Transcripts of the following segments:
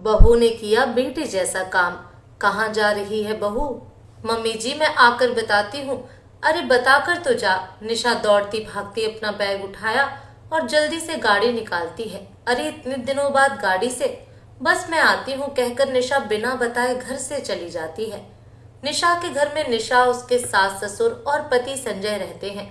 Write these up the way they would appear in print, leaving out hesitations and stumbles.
बहू ने किया बेटे जैसा काम। कहाँ जा रही है बहू? मम्मी जी मैं आकर बताती हूँ। अरे बताकर तो जा। निशा दौड़ती भागती अपना बैग उठाया और जल्दी से गाड़ी निकालती है। अरे इतने दिनों बाद गाड़ी से? बस मैं आती हूँ कहकर निशा बिना बताए घर से चली जाती है। निशा के घर में निशा, उसके सास ससुर और पति संजय रहते हैं,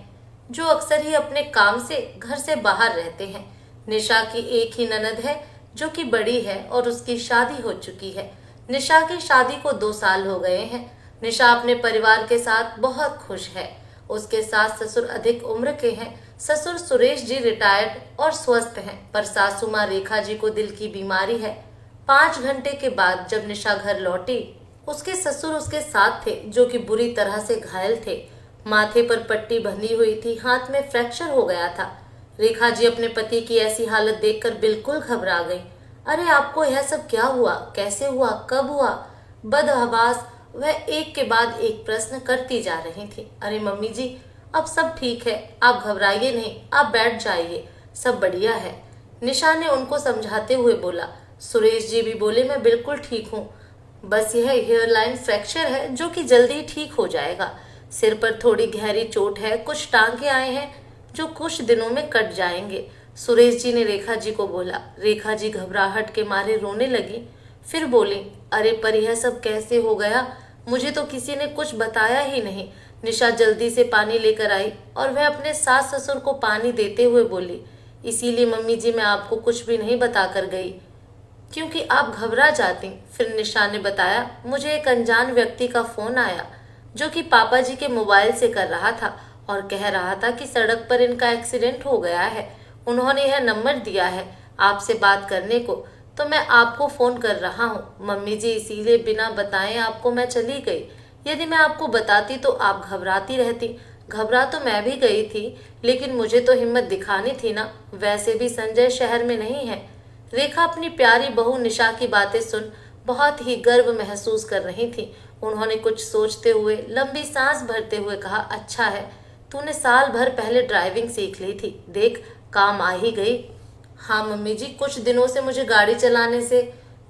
जो अक्सर ही अपने काम से घर से बाहर रहते हैं। निशा की एक ही ननद है जो कि बड़ी है और उसकी शादी हो चुकी है। निशा की शादी को 2 साल हो गए हैं। निशा अपने परिवार के साथ बहुत खुश है। उसके सास ससुर अधिक उम्र के हैं। ससुर सुरेश जी रिटायर्ड और स्वस्थ हैं, पर सासू माँ रेखा जी को दिल की बीमारी है। 5 घंटे के बाद जब निशा घर लौटी, उसके ससुर उसके साथ थे, जो कि बुरी तरह से घायल थे। माथे पर पट्टी बंधी हुई थी, हाथ में फ्रैक्चर हो गया था। रेखा जी अपने पति की ऐसी हालत देखकर बिल्कुल घबरा गई। अरे आपको यह सब क्या हुआ? कैसे हुआ? कब हुआ? बदहवास वह एक के बाद एक प्रश्न करती जा रही थी। अरे मम्मी जी अब सब ठीक है, आप घबराइए नहीं, आप बैठ जाइए, सब बढ़िया है, निशा ने उनको समझाते हुए बोला। सुरेश जी भी बोले मैं बिल्कुल ठीक हूँ, बस यह हेयरलाइन फ्रैक्चर है जो कि जल्दी ठीक हो जाएगा। सिर पर थोड़ी गहरी चोट है, कुछ टांके आए हैं जो कुछ दिनों में कट जाएंगे, सुरेश जी ने रेखा जी को बोला। रेखा जी घबराहट के मारे रोने लगी, फिर बोली अरे पर यह सब कैसे हो गया? मुझे तो किसी ने कुछ बताया ही नहीं। निशा जल्दी से पानी लेकर आई और वह अपने सास ससुर को पानी देते हुए बोली, इसीलिए मम्मी जी मैं आपको कुछ भी नहीं बताकर गई क्योंकि आप घबरा जाती। फिर निशा ने बताया मुझे एक अनजान व्यक्ति का फोन आया जो कि पापा जी के मोबाइल से कर रहा था और कह रहा था कि सड़क पर इनका एक्सीडेंट हो गया है। उन्होंने यह नंबर दिया है आपसे बात करने को, तो मैं आपको फोन कर रहा हूँ मम्मी जी, इसीलिए बिना बताए आपको मैं चली गई। यदि मैं आपको बताती तो आप घबराती रहती। घबरा तो मैं भी गई थी, लेकिन मुझे तो हिम्मत दिखानी थी ना। वैसे भी संजय शहर में नहीं है। रेखा अपनी प्यारी बहू निशा की बातें सुन बहुत ही गर्व महसूस कर रही थी। उन्होंने कुछ सोचते हुए लंबी सांस भरते हुए कहा, अच्छा है तूने साल भर पहले ड्राइविंग सीख ली थी, देख काम आ ही गई। हाँ मम्मी जी, कुछ दिनों से मुझे गाड़ी चलाने से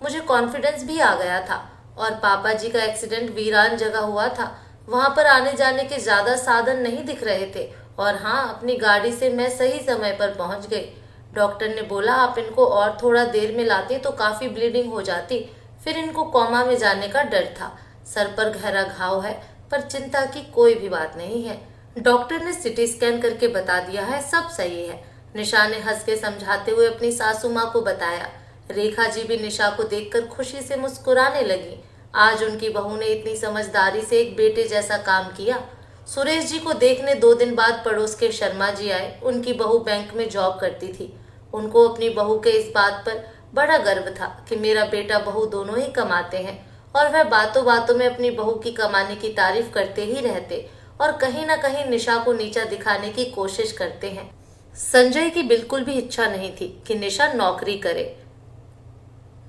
मुझे कॉन्फिडेंस भी आ गया था और पापा जी का एक्सीडेंट वीरान जगह हुआ था, वहां पर आने जाने के ज्यादा साधन नहीं दिख रहे थे। और हाँ, अपनी गाड़ी से मैं सही समय पर पहुंच गई। डॉक्टर ने बोला आप इनको और थोड़ा देर में लाते तो काफी ब्लीडिंग हो जाती, फिर इनको कोमा में जाने का डर था। सर पर गहरा घाव है, पर चिंता की कोई भी बात नहीं है। डॉक्टर ने सिटी स्कैन करके बता दिया है, सब सही है। निशा ने हंस के समझाते हुए अपनी सासू माँ को बताया। रेखा जी भी निशा को देखकर खुशी से मुस्कुराने लगी। आज उनकी बहू ने इतनी समझदारी से एक बेटे जैसा काम किया। सुरेश जी को देखने 2 दिन बाद पड़ोस के शर्मा जी आए। उनकी बहू बैंक में जॉब करती थी। उनको अपनी बहू के इस बात पर बड़ा गर्व था कि मेरा बेटा बहू दोनों ही कमाते हैं, और वह बातों बातों में अपनी बहू की कमाने की तारीफ करते ही रहते और कहीं ना कहीं निशा को नीचा दिखाने की कोशिश करते हैं। संजय की बिल्कुल भी इच्छा नहीं थी कि निशा नौकरी करे।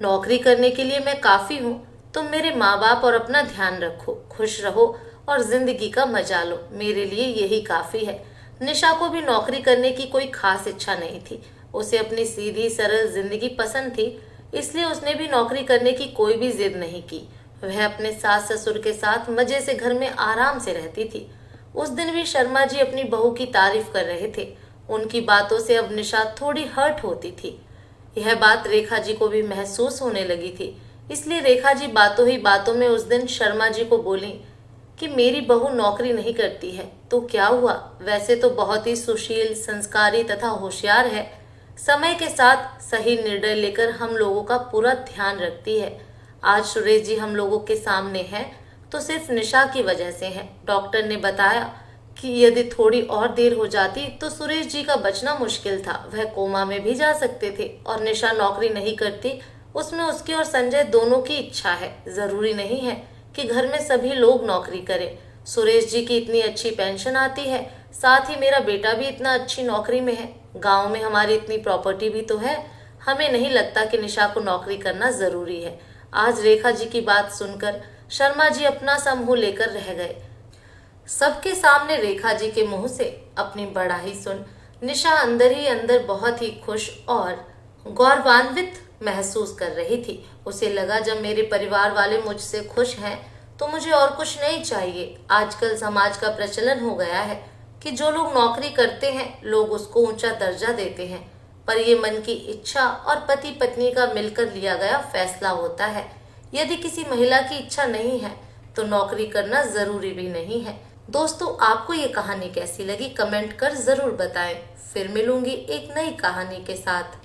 नौकरी करने के लिए मैं काफी हूँ, तुम मेरे माँ बाप और अपना ध्यान रखो, खुश रहो और जिंदगी का मजा लो, मेरे लिए यही काफी है। निशा को भी नौकरी करने की कोई खास इच्छा नहीं थी। उसे अपनी सीधी सरल जिंदगी पसंद थी, इसलिए उसने भी नौकरी करने की कोई भी जिद नहीं की। वह अपने सास ससुर के साथ मजे से घर में आराम से रहती थी। उस दिन भी शर्मा जी अपनी बहू की तारीफ कर रहे थे। उनकी बातों से अब निशा थोड़ी हर्ट होती थी। यह बात रेखा जी को भी महसूस होने लगी थी, इसलिए रेखा जी बातों ही बातों में उस दिन शर्मा जी को बोली कि मेरी बहू नौकरी नहीं करती है तो क्या हुआ, वैसे तो बहुत ही सुशील, संस्कारी तथा होशियार है। समय के साथ सही निर्णय लेकर हम लोगों का पूरा ध्यान रखती है। आज सुरेश जी हम लोगों के सामने हैं तो सिर्फ निशा की वजह से है। डॉक्टर ने बताया कि यदि थोड़ी और देर हो जाती तो सुरेश जी का बचना मुश्किल था, वह कोमा में भी जा सकते थे। और निशा नौकरी नहीं करती, उसमें उसकी और संजय दोनों की इच्छा है। जरूरी नहीं है कि घर में सभी लोग नौकरी करें। सुरेश जी की इतनी अच्छी पेंशन आती है, साथ ही मेरा बेटा भी इतना अच्छी नौकरी में है। गांव में हमारी इतनी प्रॉपर्टी भी तो है। हमें नहीं लगता कि निशा को नौकरी करना जरूरी है। आज रेखा जी की बात सुनकर शर्मा जी अपना सा मुंह लेकर रह गए। सबके सामने रेखा जी के मुंह से अपनी बड़ाई सुन निशा अंदर ही अंदर बहुत ही खुश और गौरवान्वित महसूस कर रही थी। उसे लगा जब मेरे परिवार वाले मुझसे खुश हैं तो मुझे और कुछ नहीं चाहिए। आजकल समाज का प्रचलन हो गया है कि जो लोग नौकरी करते हैं लोग उसको ऊंचा दर्जा देते हैं, पर ये मन की इच्छा और पति पत्नी का मिलकर लिया गया फैसला होता है। यदि किसी महिला की इच्छा नहीं है तो नौकरी करना जरूरी भी नहीं है। दोस्तों, आपको ये कहानी कैसी लगी कमेंट कर जरूर बताएं। फिर मिलूंगी एक नई कहानी के साथ।